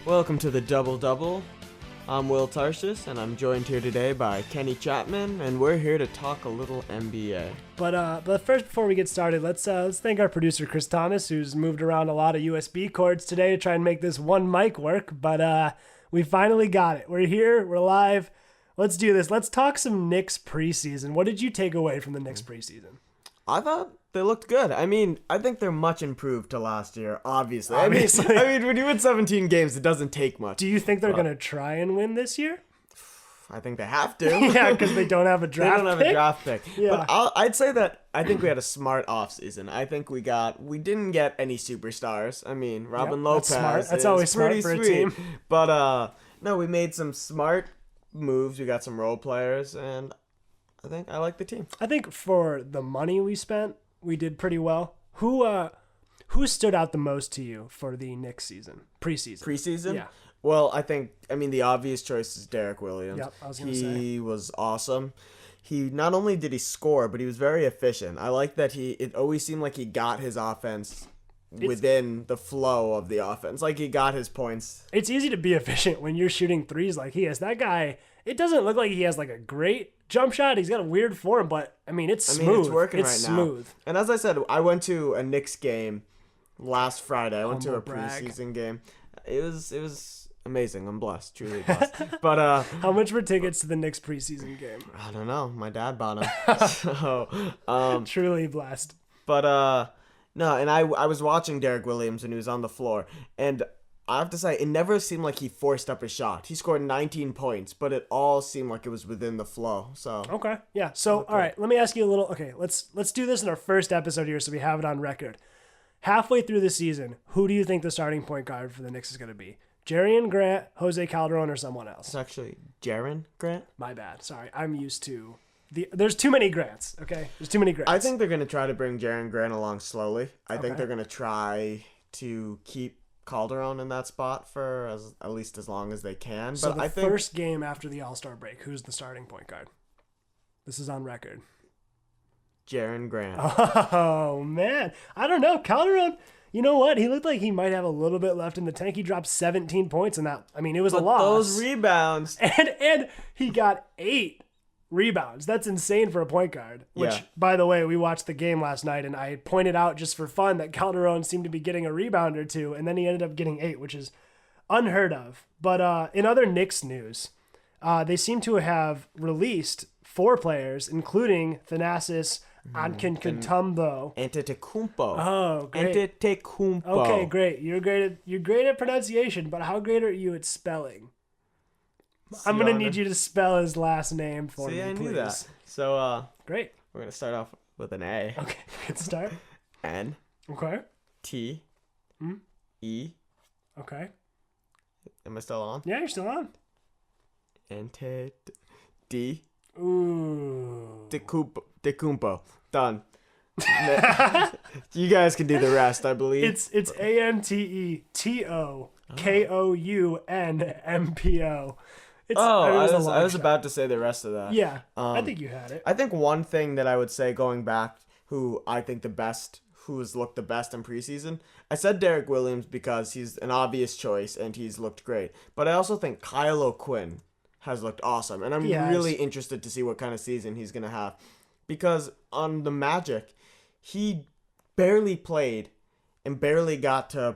Welcome to the Double Double. I'm Will Tarshis, and I'm joined here today by Kenny Chapman, and we're here to talk a little NBA. But first, before we get started, let's thank our producer Chris Thomas, who's moved around a lot of USB cords today to try and make this one mic work. But we finally got it. We're here. We're live. Let's do this. Let's talk some Knicks preseason. What did you take away from the Knicks preseason? I thought they looked good. I mean, I think they're much improved to last year, obviously. I mean, when you win 17 games, it doesn't take much. Do you think they're going to try and win this year? I think they have to. Yeah, because they don't have a draft pick. They don't have a draft pick. Yeah. But I'd say that I think we had a smart offseason. I think we didn't get any superstars. I mean, Robin Lopez. That's smart. That's always smart for a team. But no, we made some smart moves. We got some role players, and I think I like the team. I think for the money we spent, we did pretty well. Who stood out the most to you for the Knicks season? Preseason? Yeah. Well, I mean, the obvious choice is Derek Williams. Yep, I was going to say. He was awesome. He not only did he score, but he was very efficient. I like that it always seemed like he got his offense within the flow of the offense. Like, he got his points. It's easy to be efficient when you're shooting threes like he is. That guy, it doesn't look like he has like a great jump shot. He's got a weird form, but I mean, it's smooth. It's working it's right smooth. now. And as I said, I went to a Knicks game last Friday. I went to a brag. preseason game. It was amazing. I'm blessed, truly blessed. But how much were tickets to the Knicks preseason game? I don't know. My dad bought them. So truly blessed. But no, and I was watching Derek Williams when he was on the floor, and I have to say, it never seemed like he forced up his shot. He scored 19 points, but it all seemed like it was within the flow. So okay, yeah. So all right, let me ask you a little. Okay, let's do this in our first episode here, so we have it on record. Halfway through the season, who do you think the starting point guard for the Knicks is going to be? Jerian Grant, Jose Calderon, or someone else? It's actually Jaren Grant. My bad. Sorry, I'm used to there's too many Grants. Okay, there's too many Grants. I think they're going to try to bring Jaren Grant along slowly. I think they're going to try to keep Calderon in that spot for at least as long as they can. So but the first game after the All-Star break, who's the starting point guard? This is on record. Jaren Grant. Oh, man. I don't know. Calderon, you know what? He looked like he might have a little bit left in the tank. He dropped 17 points in that. I mean, it was a loss. Those rebounds. And he got 8 rebounds. That's insane for a point guard. Which, by the way, we watched the game last night, and I pointed out just for fun that Calderon seemed to be getting a rebound or two, and then he ended up getting 8, which is unheard of. But in other Knicks news, they seem to have released 4 players, including Thanasis Antetokounmpo. Antetokounmpo. Oh, great. Antetokounmpo. Okay, great. You're great at pronunciation, but how great are you at spelling? I'm going to need you to spell his last name for me, I please. knew that. So, great. We're going to start off with an A. Okay, good start. N. Okay. T. E. Okay. Am I still on? Yeah, you're still on. D. Ooh. Antetokounmpo. Done. You guys can do the rest, I believe. It's Antetokounmpo. I was about to say the rest of that. Yeah, I think you had it. I think one thing that I would say going back, who has looked the best in preseason, I said Derek Williams because he's an obvious choice and he's looked great. But I also think Kyle O'Quinn has looked awesome. And I'm really interested to see what kind of season he's going to have. Because on the Magic, he barely played and barely got to,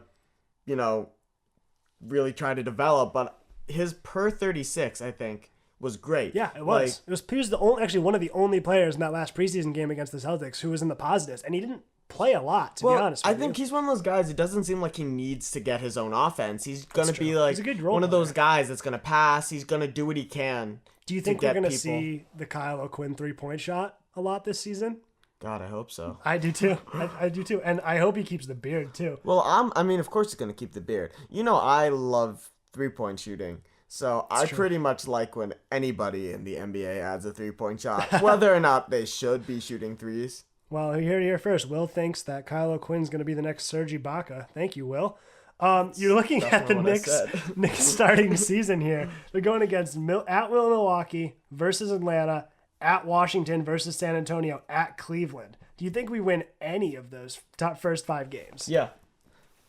really try to develop. But his per 36, I think, was great. Yeah, it was. He was one of the only players in that last preseason game against the Celtics who was in the positives, and he didn't play a lot, to be honest with you. I think he's one of those guys, it doesn't seem like he needs to get his own offense. He's going to be like one of those guys that's going to pass. He's going to do what he can. Do you think we're going to see the Kyle O'Quinn three-point shot a lot this season? God, I hope so. I do too. I do too. And I hope he keeps the beard too. Well, of course he's going to keep the beard. I love three-point shooting. So I pretty much like when anybody in the NBA adds a three-point shot, whether or not they should be shooting threes. Well, here first. Will thinks that Kyle O'Quinn's going to be the next Serge Ibaka. Thank you, Will. You're looking at the Knicks starting season here. They're going against at Milwaukee versus Atlanta, at Washington versus San Antonio, at Cleveland. Do you think we win any of those first 5 games? Yeah.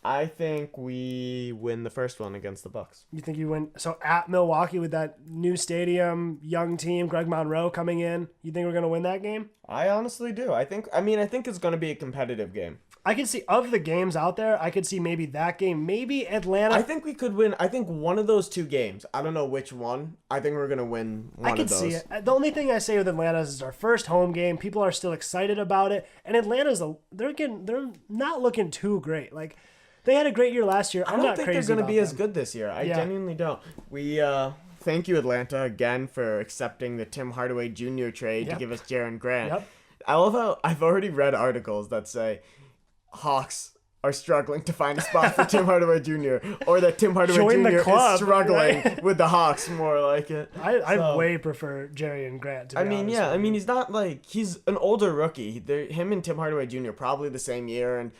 I think we win the first one against the Bucks. You think you win? So at Milwaukee with that new stadium, young team, Greg Monroe coming in, you think we're going to win that game? I honestly do. I think it's going to be a competitive game. I could see, of the games out there, I could see maybe that game, maybe Atlanta. I think we could win. I think one of those two games. I don't know which one. I think we're going to win one of those. I could see it. The only thing I say with Atlanta is it's our first home game. People are still excited about it. And Atlanta's, they're not looking too great. Like, they had a great year last year. I don't think they're going to be as good this year. I genuinely don't. We thank you, Atlanta, again for accepting the Tim Hardaway Jr. trade to give us Jaren Grant. Yep. I love how I've already read articles that say Hawks are struggling to find a spot for Tim Hardaway Jr. or that Tim Hardaway Jr. is struggling with the Hawks, more like it. I way prefer Jerry and Grant, to be honest. I mean, he's not like, he's an older rookie. Him and Tim Hardaway Jr. probably the same year,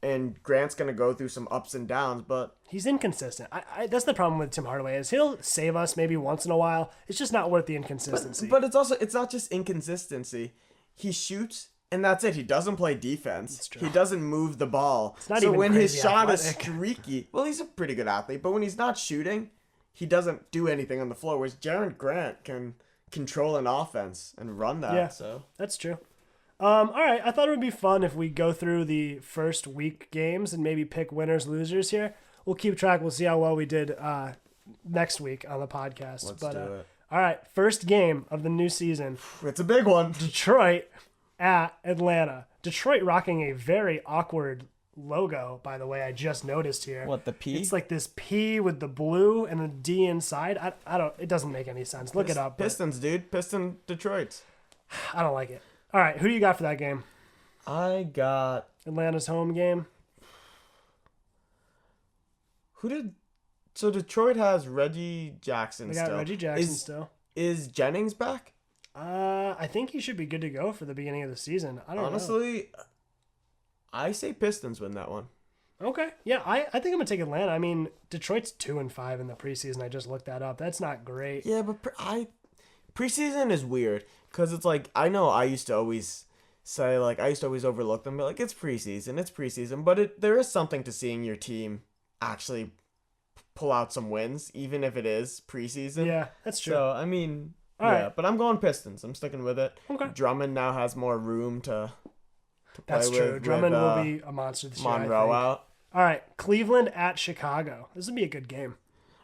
and Grant's going to go through some ups and downs, but he's inconsistent. That's the problem with Tim Hardaway, is he'll save us maybe once in a while. It's just not worth the inconsistency. But it's not just inconsistency. He shoots, and that's it. He doesn't play defense. He doesn't move the ball. It's not even when his shot athletic. is streaky, well, he's a pretty good athlete, but when he's not shooting, he doesn't do anything on the floor, whereas Jaren Grant can control an offense and run that. Yeah, so that's true. All right, I thought it would be fun if we go through the first week games and maybe pick winners, losers here. We'll keep track. We'll see how well we did next week on the podcast. Let's do it. All right, first game of the new season. It's a big one. Detroit at Atlanta. Detroit rocking a very awkward logo, by the way, I just noticed here. What, the P? It's like this P with the blue and the D inside. I don't, it doesn't make any sense. Look it up. Pistons, dude. Piston Detroit. I don't like it. All right, who do you got for that game? I got Atlanta's home game. So Detroit has Reggie Jackson They got still. Reggie Jackson still. Is Jennings back? I think he should be good to go for the beginning of the season. I don't know. Honestly, I say Pistons win that one. Okay. Yeah, I think I'm going to take Atlanta. I mean, Detroit's 2-5 in the preseason. I just looked that up. That's not great. Yeah, but preseason is weird because it's like, I know I used to always say, like, I used to always overlook them, but like, it's preseason, but there is something to seeing your team actually pull out some wins, even if it is preseason. Yeah, that's true. So, I mean, All right. but I'm going Pistons. I'm sticking with it. Okay. Drummond now has more room to play That's with. true. Drummond will be a monster this year, I Monroe think. out. All right, Cleveland at Chicago. This would be a good game.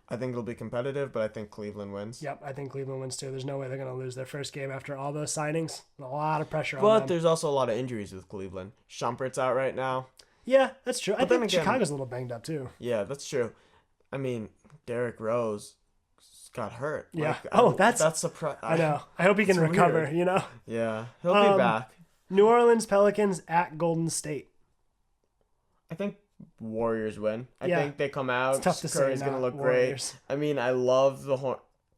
I think it'll be competitive, but I think Cleveland wins. Yep, I think Cleveland wins too. There's no way they're going to lose their first game after all those signings. A lot of pressure on But them. there's also a lot of injuries with Cleveland. Shumpert's out right now. Yeah, that's true. I But then think again- Chicago's a little banged up too. Yeah, that's true. I mean, Derrick Rose got hurt. Yeah. Like, that's surprising. I know. I hope he can It's recover, weird. you know? Yeah, he'll be back. New Orleans Pelicans at Golden State. I think Warriors win. I Yeah. think they come out. It's tough to say Curry's now, gonna look Warriors. great. I mean, I love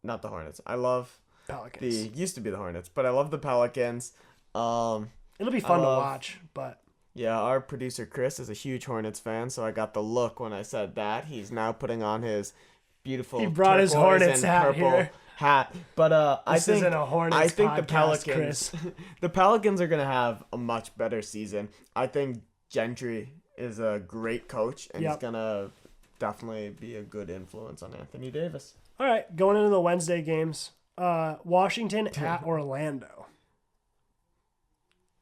not the Hornets. I love Pelicans. used to be the Hornets, but I love the Pelicans. It'll be fun to love- watch, but Yeah, our producer Chris is a huge Hornets fan, so I got the look when I said that. He's now putting on his beautiful He brought his turquoise Hornets and hat purple here. hat. But I This think isn't a Hornets I think the podcast, Pelicans Chris. the Pelicans are gonna have a much better season. I think Gentry is a great coach, and he's Yep. gonna definitely be a good influence on Anthony Davis. all right, going into the Wednesday games. Washington at Orlando.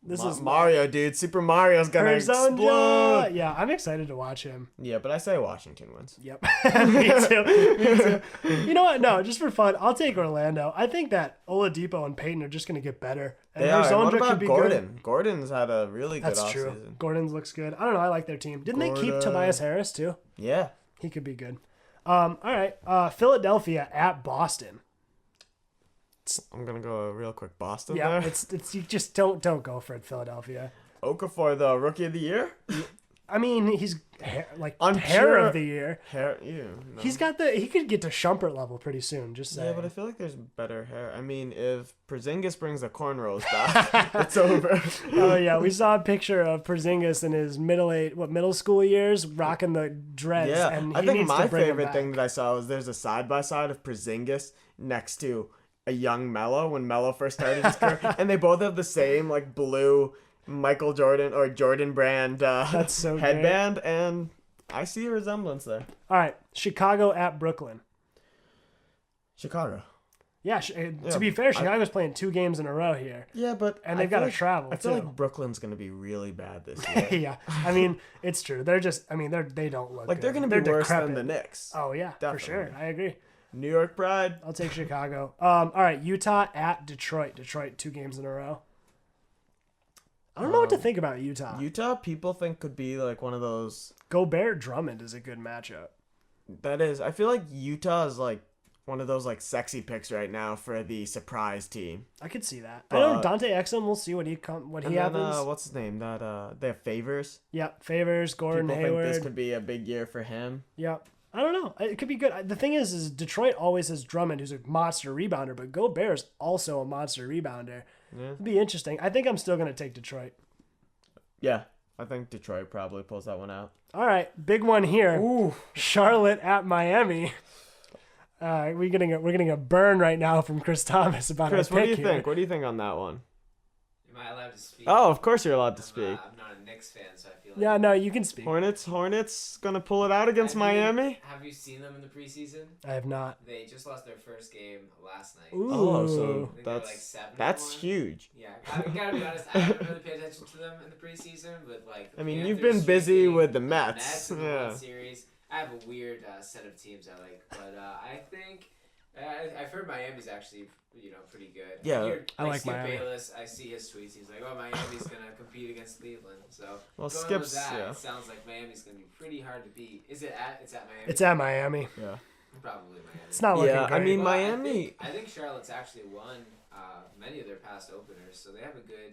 This is Mario, dude. Super Mario's gonna Arizona. explode. Yeah, I'm excited to watch him. Yeah, but I say Washington wins. Yep. Me too. Me too. You know what? No, just for fun, I'll take Orlando. I think that Oladipo and Peyton are just going to get better. And They are. And what could about be Gordon? good. Gordon's had a really good That's true. offseason. Gordon's looks good. I don't know. I like their team. Didn't they keep Gordon. Tobias Harris too? Yeah. He could be good. All right. Philadelphia at Boston. I'm gonna go a real quick Boston Yeah, there. it's you just don't go for it, Philadelphia. Okafor, the rookie of the year. I mean, he's hair Unsure. of the year. Hair, no. He could get to Shumpert level pretty soon. Just saying. Yeah, but I feel like there's better hair. I mean, if Porzingis brings the cornrows back, it's over. Oh yeah, we saw a picture of Porzingis in his middle school years, rocking the dreads. Yeah, and he I think needs my to bring favorite them thing back. that I saw was there's a side by side of Porzingis next to a young Melo when Melo first started his career, and they both have the same like blue Michael Jordan or Jordan brand That's so headband, and I see a resemblance there. All right, Chicago at Brooklyn. Chicago. Yeah, to be fair, Chicago's playing 2 games in a row here. Yeah, but and they've got to travel. I feel too. like Brooklyn's gonna be really bad this year. Yeah, I mean it's true. They're just, I mean they don't look like good. they're gonna be worse than the Knicks. Oh yeah, Definitely. for sure. I agree. New York Pride. I'll take Chicago. All right, Utah at Detroit. Detroit 2 games in a row. I don't know what to think about Utah. Utah, people think could be like one of those. Gobert Drummond is a good matchup. That is. I feel like Utah is like one of those like sexy picks right now for the surprise team. I could see that. But, I know Dante Exum. We'll see what he happens. What's his name? They have Favors. Yep, Favors, Gordon People Hayward. think this could be a big year for him. Yep. I don't know. It could be good. The thing is Detroit always has Drummond, who's a monster rebounder, but Gobert is also a monster rebounder. Yeah. It'd be interesting. I think I'm still going to take Detroit. Yeah, I think Detroit probably pulls that one out. All right, big one here. Ooh. Charlotte at Miami. We're getting a burn right now from Chris Thomas about Chris, our what pick do you here. think? What do you think on that one? Am I allowed to speak? Oh, of course you're allowed to speak. I'm not a Knicks fan, so I feel like... Yeah, no, you can speak. Hornets gonna pull it out against Miami? Have you seen them in the preseason? I have not. They just lost their first game last night. Ooh. Oh, I so think they were like 7-1. that's huge. Yeah, I gotta be honest. I haven't really paid attention to them in the preseason, but like. I mean, Panthers you've been busy sweeping with the the Mets. in the Yeah. World Series. I have a weird set of teams I like, but I think I've heard Miami's actually pretty good. Yeah, I like Skip Miami. Bayless. I see his tweets. He's like, "Oh, Miami's gonna compete against Cleveland." So Well, going Skip's with that, yeah. it sounds like Miami's gonna be pretty hard to beat. Is it at? It's at Miami. It's at Miami. Yeah. Probably Miami. It's not looking Yeah, great. I mean, Well, Miami. I think Charlotte's actually won many of their past openers, so they have a good.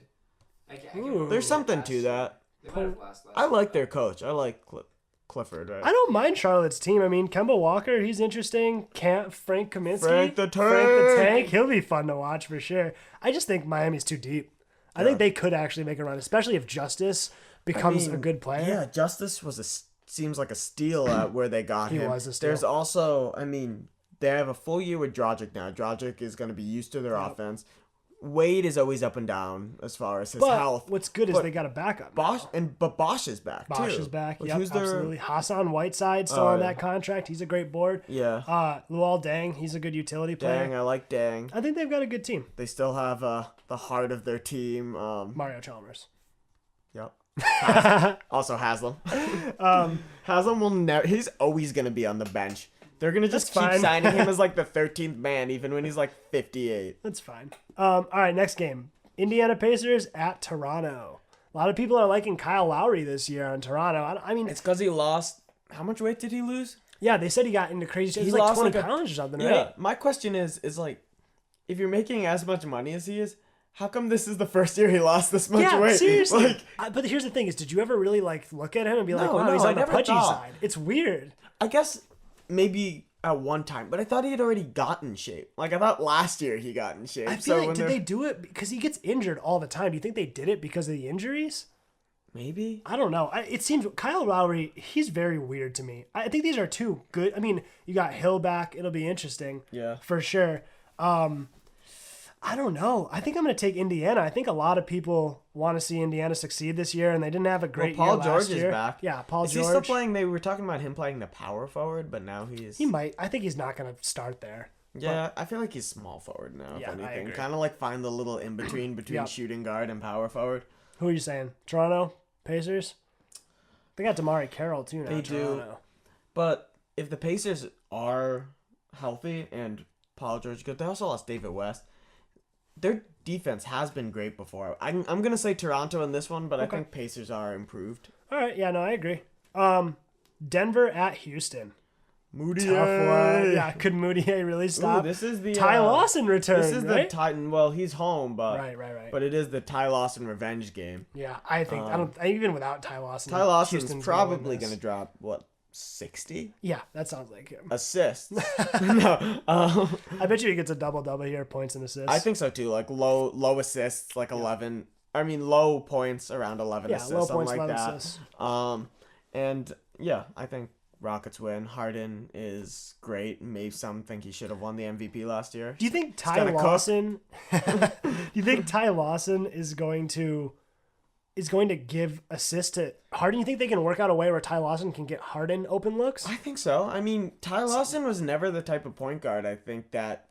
I can't Ooh. remember There's their something past to year. that. They might have lost last I like year. their coach. I like Clifford, right? I don't mind Charlotte's team. I mean, Kemba Walker, he's interesting. Frank Kaminsky. Frank the Frank the Tank. Tank. He'll be fun to watch for sure. I just think Miami's too deep. I think they could actually make a run, especially if Justice becomes a good player. Yeah, Justice seems like a steal at where they got him. He was a steal. There's also, I mean, they have a full year with Dragic now. Dragic is going to be used to their offense. Wade is always up and down as far as his But health. what's good is But they got a backup. Bosch now. but Bosch is back too. Bosch is back. Like, Yep, who's their- absolutely. Hassan Whiteside still Oh, on yeah. that contract. He's a great board. Yeah. Luol Deng, he's a good utility player. Dang, I like Dang. I think they've got a good team. They still have the heart of their team. Mario Chalmers. Yep. Also Haslam. Haslam will never. He's always gonna be on the bench. They're gonna just That's keep fine. signing him as like the 13th man, even when he's like 58. That's fine. All right, next game. Indiana Pacers at Toronto. A lot of people are liking Kyle Lowry this year on Toronto. I mean, It's because he lost. How much weight did he lose? yeah, they said he got into crazy shit. He He was like lost 20 like a- pounds or something, Yeah. right? My question is like, if you're making as much money as he is, how come this is the first year he lost this much Yeah, weight? seriously. Like, But here's the thing: is did you ever really like look at him and be like, No, "Wow, no, he's I on the never pudgy thought. side"? It's weird. I guess maybe at one time, but I thought he had already gotten in shape. Like I thought last year he got in shape. I feel like when did they're- they do it because he gets injured all the time? Do you think they did it because of the injuries? Maybe. I don't know. It seems Kyle Lowry, he's very weird to me. I think these are two good. I mean, you got Hill back. It'll be interesting. Yeah. For sure. I don't know. I think I'm going to take Indiana. I think a lot of people want to see Indiana succeed this year, and they didn't have a great Paul year last George year. is back. Yeah, Paul Is George. he still playing? They were talking about him playing the power forward, but now he's. He might. I think he's not going to start there. Yeah, I feel like he's small forward now. Yeah, I if anything, agree. kind of like find the little in between Yep. shooting guard and power forward. Who are you saying? Toronto? Pacers? They got Damari Carroll, too, now. They do. Toronto. But if the Pacers are healthy and Paul George good, they also lost David West. Their defense has been great before. I'm gonna say Toronto in this one, but Okay. I think Pacers are improved. All right. Yeah, no, I agree. Denver at Houston. Moody. Tough one. Yeah, could Moutier really stop? This is the Ty Lawson return, This is right? the Titan. Well, he's home, but Right. But it is the Ty Lawson revenge game. Yeah, I think even without Ty Lawson, Ty Lawson's Houston's probably win this. gonna drop what 60 Yeah, that sounds like him. assists. No, I bet you he gets a double here, points and assists. I think so too. Like low assists, like 11. I mean, low points around 11 assists, low something points, like 11 that. assists. And yeah, I think Rockets win. Harden is great. Maybe some think he should have won the MVP last year. Do you think Ty gotta cook. Lawson? Do you think Ty Lawson is going to? is going to give assists to Harden? You think they can work out a way where Ty Lawson can get Harden open looks? I think so. I mean, Ty Lawson was never the type of point guard, I think, that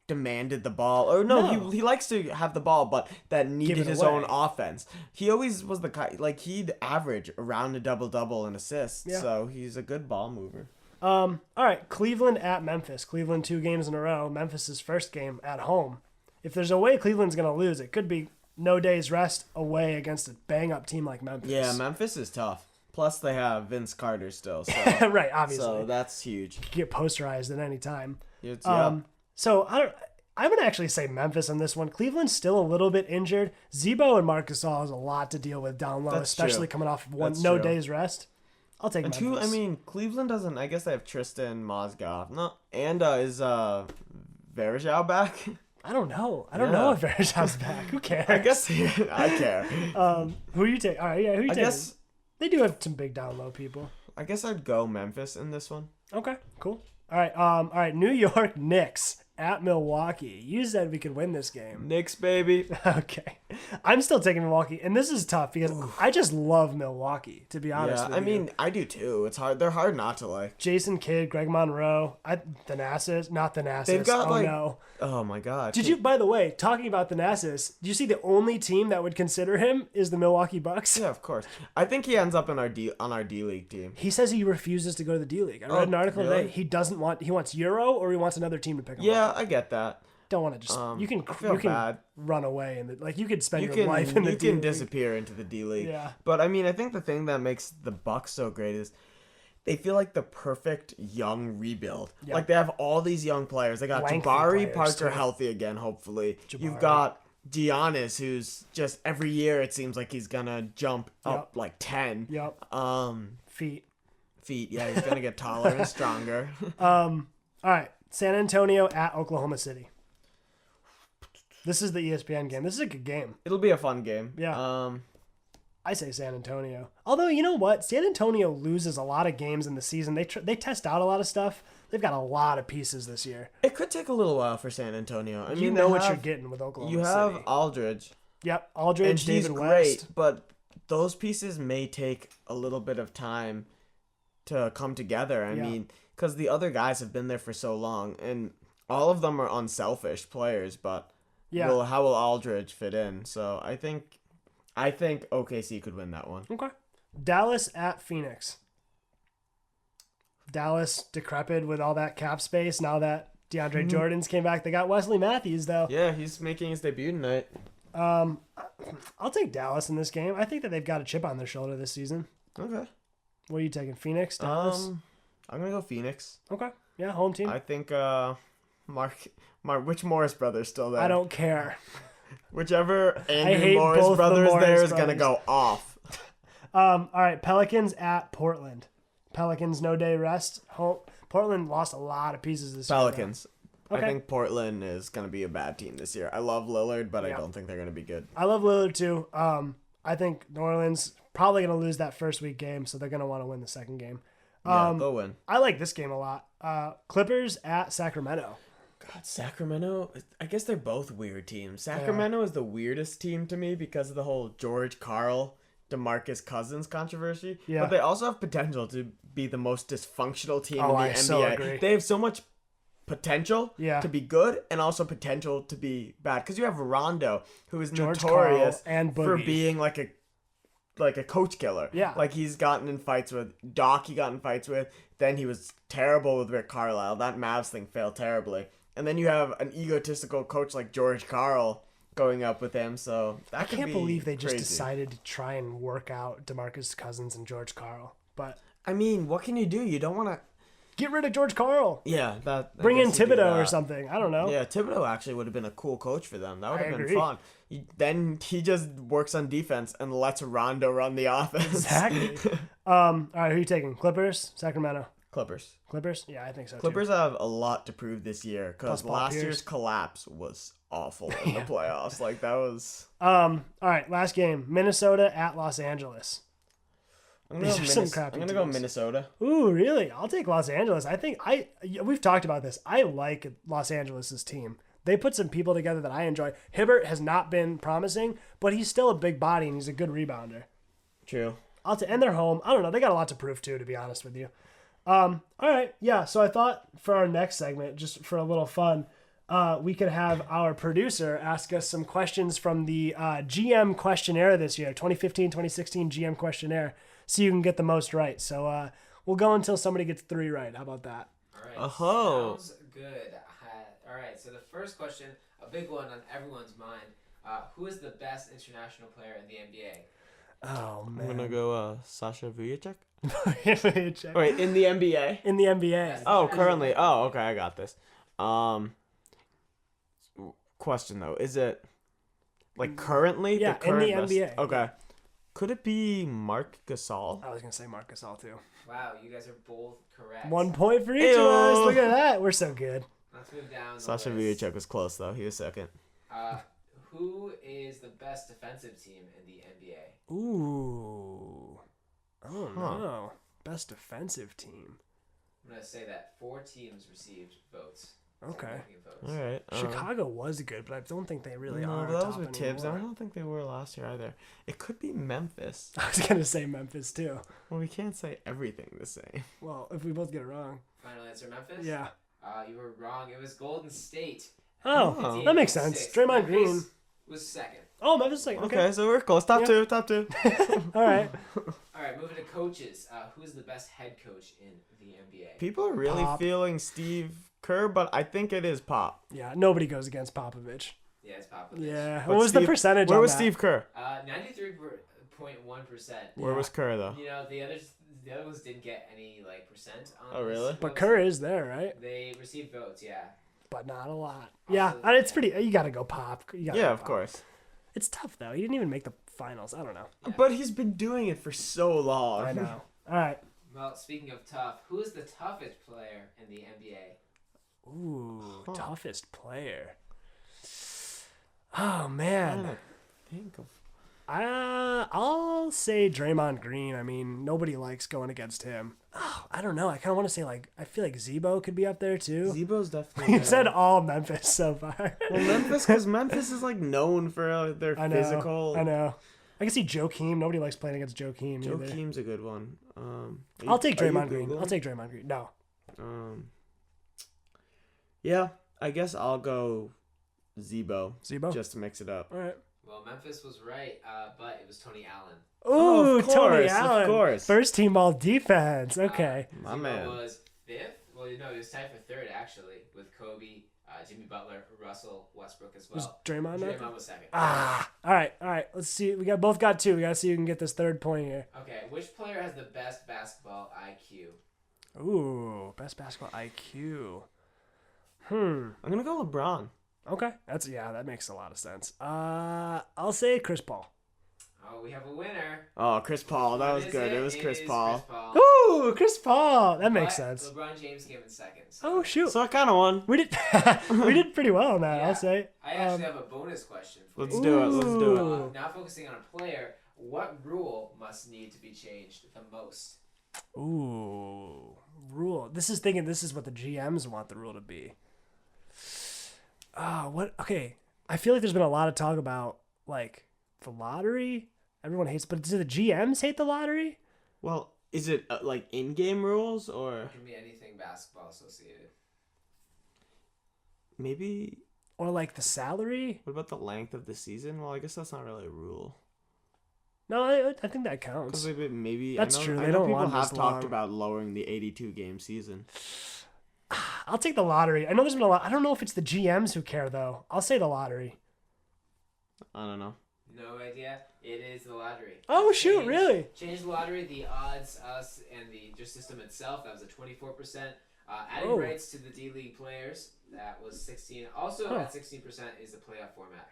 demanded the ball. Or no. He likes to have the ball, but that needed his own offense. He always was the guy, like, he'd average around a double-double in assists, so he's a good ball mover. All right, Cleveland at Memphis. Cleveland 2 games in a row. Memphis' first game at home. If there's a way Cleveland's going to lose, it could be no days rest away against a bang-up team like Memphis. Yeah, Memphis is tough. Plus, they have Vince Carter still. So, right, obviously. So that's huge. Get posterized at any time. Yeah. So I'm going to actually say Memphis on this one. Cleveland's still a little bit injured. Zebo and Marc Gasol has a lot to deal with down low, especially coming off no days rest. I'll take Memphis. Cleveland doesn't. I guess they have Tristan Mozgov. No, and is Varejao back? I don't know. I don't know if Varejao's back. Who cares? I guess I care. Who are you taking? All right, yeah. Who you taking? Guess they do have some big down low people. I guess I'd go Memphis in this one. Okay, cool. All right. New York Knicks at Milwaukee. You said we could win this game. Knicks, baby. Okay. I'm still taking Milwaukee, and this is tough because I just love Milwaukee, to be honest with you. I do too. It's hard. They're hard not to like. Jason Kidd, Greg Monroe, Thanasis. They've got no. Oh my God. Did you, by the way, talking about Thanasis, did you see the only team that would consider him is the Milwaukee Bucks? Yeah, of course. I think he ends up on our D League team. He says he refuses to go to the D League. I read an article today. He wants Euro or he wants another team to pick him up. Yeah, I get that. Don't want to just you can bad. run away and you could spend your life in the D League. You can disappear into the D League. Yeah. But I mean, I think the thing that makes the Bucks so great is they feel like the perfect young rebuild. Yep. Like they have all these young players. They got Jabari Parker healthy again, hopefully. You've got Giannis, who's just every year it seems like he's gonna jump up like 10. Yep. Feet. Yeah, he's gonna get taller and stronger. All right, San Antonio at Oklahoma City. This is the ESPN game. This is a good game. It'll be a fun game. Yeah. I say San Antonio. Although, you know what? San Antonio loses a lot of games in the season. They test out a lot of stuff. They've got a lot of pieces this year. It could take a little while for San Antonio. You know what you're getting with Oklahoma City. You have Aldridge. Yep, Aldridge, and David he's West. Great, but those pieces may take a little bit of time to come together. I mean, because the other guys have been there for so long, and all of them are unselfish players, but how will Aldridge fit in? So I think OKC could win that one. Okay. Dallas at Phoenix. Dallas decrepit with all that cap space. Now that DeAndre Jordan's came back, they got Wesley Matthews though. Yeah, he's making his debut tonight. I'll take Dallas in this game. I think that they've got a chip on their shoulder this season. Okay. What are you taking? Phoenix, Dallas? I'm gonna go Phoenix. Okay. Yeah, home team. I think which Morris brother's still there? I don't care. Whichever Andrew Morris brothers there is going to go off. All right, Pelicans at Portland. Pelicans no day rest. Portland lost a lot of pieces this year. Pelicans. Okay. I think Portland is going to be a bad team this year. I love Lillard, but I don't think they're going to be good. I love Lillard too. I think New Orleans probably going to lose that first week game, so they're going to want to win the second game. They'll win. I like this game a lot. Clippers at Sacramento. God, Sacramento, I guess they're both weird teams. Sacramento is the weirdest team to me because of the whole George Karl, DeMarcus Cousins controversy. Yeah. But they also have potential to be the most dysfunctional team in the NBA. So agree. They have so much potential to be good and also potential to be bad. Because you have Rondo, who is George notorious and for being like a coach killer. Yeah. Like he's gotten in fights with Doc, he got in fights with. Then he was terrible with Rick Carlisle. That Mavs thing failed terribly. And then you have an egotistical coach like George Karl going up with him. So that I can't believe they just crazy. decided to try and work out DeMarcus Cousins and George Karl. But I mean, what can you do? You don't want to get rid of George Karl. Yeah, bring in Thibodeau or something. I don't know. Yeah, Thibodeau actually would have been a cool coach for them. That would have been fun. Then he just works on defense and lets Rondo run the offense. Exactly. All right, who are you taking? Clippers, Sacramento. Clippers? Yeah, I think so. Clippers have a lot to prove this year because last year's collapse was awful in the playoffs. Like that was. All right, last game: Minnesota at Los Angeles. I'm gonna go Minnesota. Ooh, really? I'll take Los Angeles. I think we've talked about this. I like Los Angeles' team. They put some people together that I enjoy. Hibbert has not been promising, but he's still a big body and he's a good rebounder. True. And they're home. I don't know. They got a lot to prove too, to be honest with you. All right. Yeah. So I thought for our next segment, just for a little fun, we could have our producer ask us some questions from the GM questionnaire this year, 2015-2016 GM questionnaire, so you can get the most right. So we'll go until somebody gets 3 right. How about that? All right. Oh. Sounds good. All right. So the first question, a big one on everyone's mind. Who is the best international player in the NBA? Oh, man. I'm going to go Sasha Vujicic. Check. Wait, in the NBA? In the NBA. Oh, currently. Oh, okay, I got this. Question though, is it like currently? Yeah, the current in the best? NBA. Okay. Could it be Marc Gasol? I was going to say Marc Gasol too. Wow, you guys are both correct. 1 point for each of us. Look at that. We're so good. Let's move down. Sasha Vujicic was close though. He was second. Who is the best defensive team in the NBA? Ooh. Oh, no. Best defensive team. I'm going to say that 4 teams received votes. Okay. Votes. All right. Chicago was good, but I don't think they really no, are. but that was top with Tibbs. anymore. I don't think they were last year either. It could be Memphis. I was going to say Memphis too. Well, we can't say everything the same. Well, if we both get it wrong. Final answer, Memphis? Yeah. You were wrong. It was Golden State. Oh, that makes sense. 6. Draymond Memphis Green. was second. Oh, Memphis is like, Okay, so we're close. Top Yeah. 2. All right. All right, moving to coaches. Who is the best head coach in the NBA? People are really Pop. feeling Steve Kerr, but I think it is Pop. Yeah, nobody goes against Popovich. Yeah, it's Popovich. Yeah. But What was the Steve- percentage Where on was that? Steve Kerr? 93.1%. Where Yeah. was Kerr though? You know, the other ones didn't get any percent on Oh, this really? But website. Kerr is there, right? They received votes, yeah. But not a lot. Also, Yeah, and it's pretty. You got to go Pop. You gotta Yeah, go of Pop. course. It's tough though. He didn't even make the finals. I don't know. Yeah. But he's been doing it for so long. I know. All right. Well, speaking of tough, who is the toughest player in the NBA? Ooh, Huh. toughest player. Oh I'm man. trying to think of. I'll say Draymond Green. I mean, nobody likes going against him. Oh, I don't know. I kind of want to say I feel like Zebo could be up there too. Zebo's definitely. You said all Memphis so far. Well, Memphis, because Memphis is like known for their I know. physical. I know. I can see Joakim. Nobody likes playing against Joakim either. Joakim's a good one. I'll take are you Draymond Green. Googling? I'll take Draymond Green. No. Yeah, I guess I'll go Zebo Zebo? just to mix it up. All right. Well, Memphis was right, but it was Tony Allen. Ooh, of Tony course, Allen. of course. First team all defense. Okay. My Zebo man. was 5th. Well, no, he was tied for 3rd, actually, with Kobe, Jimmy Butler, Russell, Westbrook as Was well. Draymond up? Draymond was 2nd. Ah. All right. Let's see. We both got 2. We got to see who can get this 3rd point here. Okay, which player has the best basketball IQ? Ooh, best basketball IQ. I'm gonna go LeBron. Okay. That makes a lot of sense. I'll say Chris Paul. Oh, we have a winner. Oh, Chris Paul. That What was is good. It was Chris is Paul. Chris Paul. Ooh, Chris Paul. That makes But sense. LeBron James came in 2nd. So. Oh shoot. So I kind of won. We did we did pretty well on that, Yeah. I'll say. I actually have a bonus question for Let's you. do it. Let's do it. Ooh. Now focusing on a player, what rule must need to be changed the most? Ooh. Rule. This is what the GMs want the rule to be. Okay. I feel like there's been a lot of talk about like the lottery. Everyone hates, but do the GMs hate the lottery? Well, is it like in-game rules or It can be anything basketball associated. maybe? Or like the salary? What about the length of the season? Well, I guess that's not really a rule. No, I think that counts. Because maybe That's I know, true. I They know don't people want have this talked long. about lowering the 82-game season. I'll take the lottery. I know there's been a lot. I don't know if it's the GMs who care though. I'll say the lottery. I don't know. No idea. It is the lottery. Oh, shoot, really? Change the lottery, the odds, us, and the just system itself. That was a 24%. Adding Oh. rights to the D League players. That was 16. Also Huh. at 16% is the playoff format.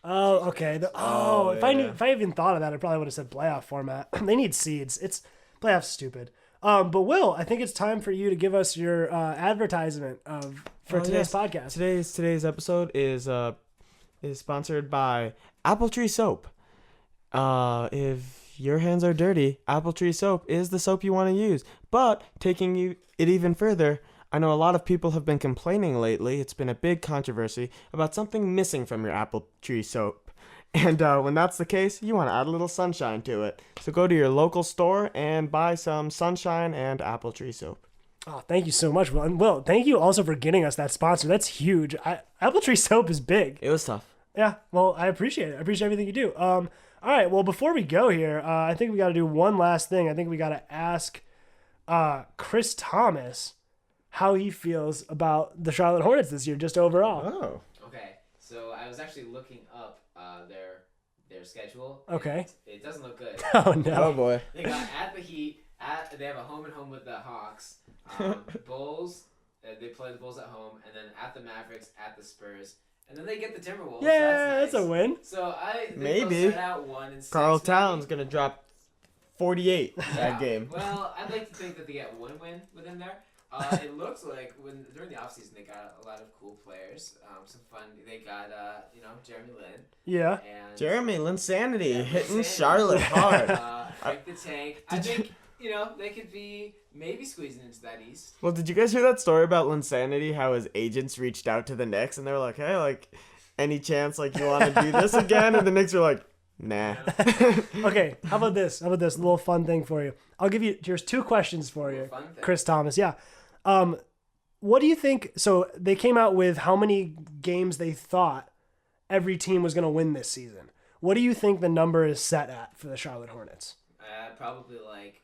Oh, okay. Oh, If I knew, yeah. if I even thought of that, I probably would have said playoff format. They need seeds. It's playoffs stupid. But Will, I think it's time for you to give us your advertisement for today's podcast. Today's episode is sponsored by Apple Tree Soap. If your hands are dirty, Apple Tree Soap is the soap you want to use. But taking it even further, I know a lot of people have been complaining lately. It's been a big controversy about something missing from your apple tree soap. And when that's the case, you want to add a little sunshine to it. So go to your local store and buy some sunshine and apple tree soap. Oh, thank you so much, Will. And Will, thank you also for getting us that sponsor. That's huge. Apple Tree Soap is big. It was tough. Yeah, well, I appreciate it. I appreciate everything you do. All right, well, before we go here, I think we got to do one last thing. I think we got to ask Chris Thomas how he feels about the Charlotte Hornets this year, just overall. Oh. Okay, so I was actually looking up their schedule. Okay. It doesn't look good. Oh, no. Oh, boy. They got at the Heat. They have a home and home with the Hawks. Bulls. They play the Bulls at home, and then at the Mavericks, at the Spurs, and then they get the Timberwolves. Yeah, so that's nice. a win. So I think Maybe. they'll set out 1-6. Carl maybe. Towns going to drop 48 Yeah. that game. Well, I'd like to think that they get one win within there. It looks like during the offseason they got a lot of cool players. Some fun. They got Jeremy Lin. Yeah. And Jeremy Linsanity Yeah, hitting Linsanity. Charlotte hard. Frank the Tank. I think they could be maybe squeezing into that East. Well, did you guys hear that story about Linsanity? How his agents reached out to the Knicks and they were like, "Hey, like, any chance like you want to do this again?" And the Knicks were like, "Nah." Okay, how about this? A little fun thing for you. Here's 2 questions for you, Fun thing. Chris Thomas. Yeah. What do you think? So they came out with how many games they thought every team was going to win this season. What do you think the number is set at for the Charlotte Hornets? Probably like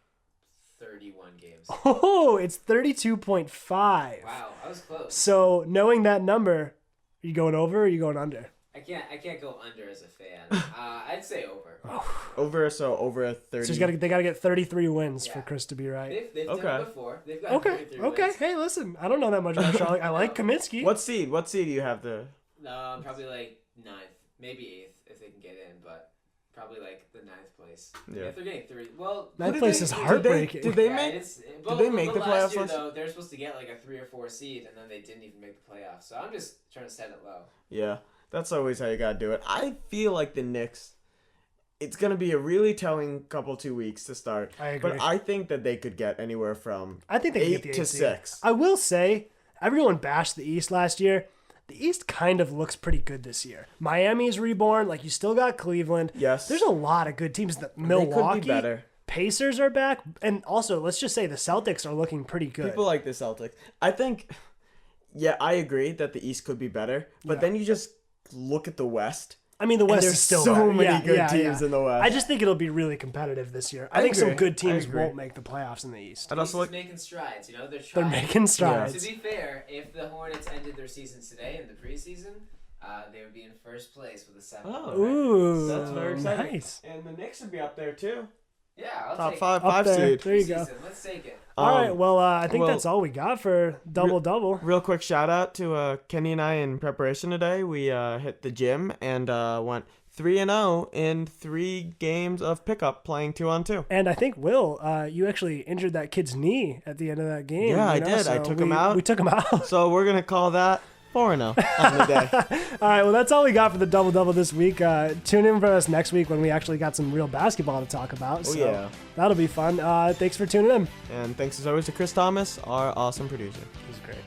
31 games. Oh, it's 32.5. Wow, I was close. So knowing that number, are you going over or are you going under? I can't go under as a fan. I'd say over. Over a 30. So they got to get 33 wins for Yeah. Chris to be right. They've Okay. done it before. They've got Okay. 33 Okay. wins. Hey, listen, I don't know that much about Charlotte. I like Kaminsky. What seed do you have to? Probably like 9th, maybe 8th if they can get in, but probably like the 9th place. Yeah. If they're getting 3, well, Ninth did place they- is did they- heartbreaking. Did they yeah, make? but they make the last playoffs year, last- though, they're supposed to get like a 3 or 4 seed, and then they didn't even make the playoffs. So I'm just trying to set it low. Yeah, that's always how you gotta do it. I feel like the Knicks. It's gonna be a really telling 2 weeks to start. I agree. But I think that they could get anywhere from I think they can 8 get the to 8 seed. 6. I will say, everyone bashed the East last year. The East kind of looks pretty good this year. Miami's reborn. Like, you still got Cleveland. Yes. There's a lot of good teams. Milwaukee. They could be better. Pacers are back. And also, let's just say the Celtics are looking pretty good. People like the Celtics. I think, yeah, I agree that the East could be better. But Yeah. then you just look at the West. I mean, the West there's is still so better. many good teams in the West. I just think it'll be really competitive this year. I I think some agree. good I teams agree. won't make the playoffs in the East. I'd East also is like. making strides. They're They're trying. making strides. To be fair, if the Hornets ended their season today in the preseason, they would be in first place with a 7. Oh. Ooh, That's very exciting. nice. And the Knicks would be up there too. Yeah, I'll Top take five, Up 5 there. seed. There you go. Preseason. Let's take it. All right, well, I think well, that's all we got for double-double. Real quick shout out to Kenny and I in preparation today. We hit the gym and went 3-0 in 3 games of pickup playing 2-on-2. And I think, Will, you actually injured that kid's knee at the end of that game. Yeah, I you know, did. I so took him out. We took him out. So we're gonna call that 4-0 on the day. All right, well, that's all we got for the double-double this week. Tune in for us next week when we actually got some real basketball to talk about. Oh, So yeah. that'll be fun. Thanks for tuning in. And thanks as always to Chris Thomas, our awesome producer. It was great.